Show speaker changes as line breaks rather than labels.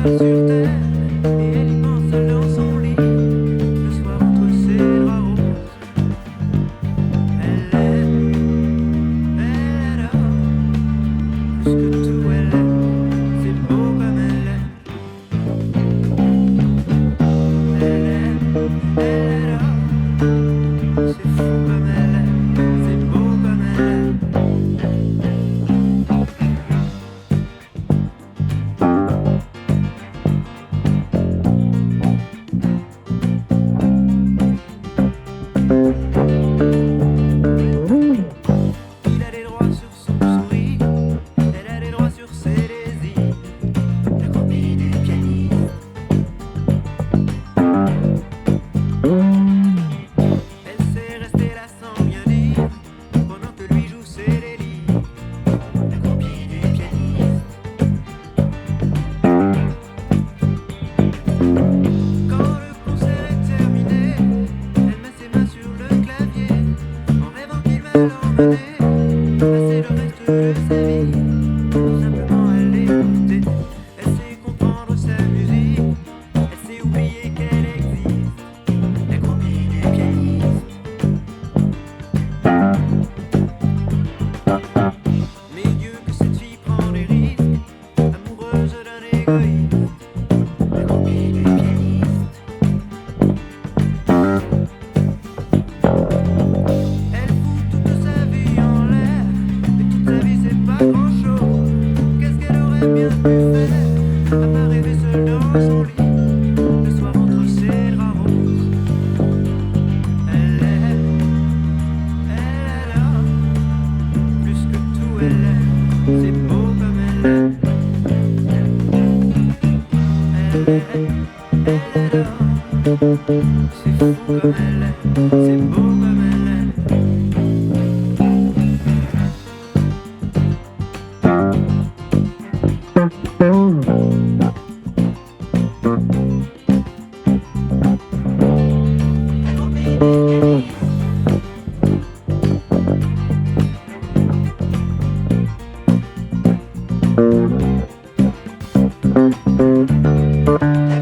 seule sur terre, et elle y pense seule dans son lit, le soir entre ses draps roses. Elle adore, plus que tout elle aime, c'est beau comme elle aime. Elle adore, c'est fou comme elle aime, c'est beau comme elle aime. Il a des droits sur son sourire, elle a des droits sur ses désirs, la copie du pianiste. Elle sait rester là sans rien dire, pendant que lui joue ses délires, la copie du pianiste. Quand le concert est terminé, elle met ses mains sur le clavier, en rêvant qu'il va l'emmener, passer le reste de sa vie. Tout simplement à l'écouter, elle sait comprendre sa musique, elle sait oublier qu'elle existe, la copie du pianiste. Mais Dieu que cette fille prend des risques, amoureuse d'un égoïste, la copie du pianiste. Elle fout toute sa vie en l'air, mais toute sa vie c'est pas grand chose. Qu'est-ce qu'elle aurait bien pu faire, à part rêver seule dans son lit, le soir entre ses draps roses. Elle adore, plus que tout elle aime, c'est beau comme elle aime. Elle adore, c'est fou comme elle aime, c'est beau comme elle aime. La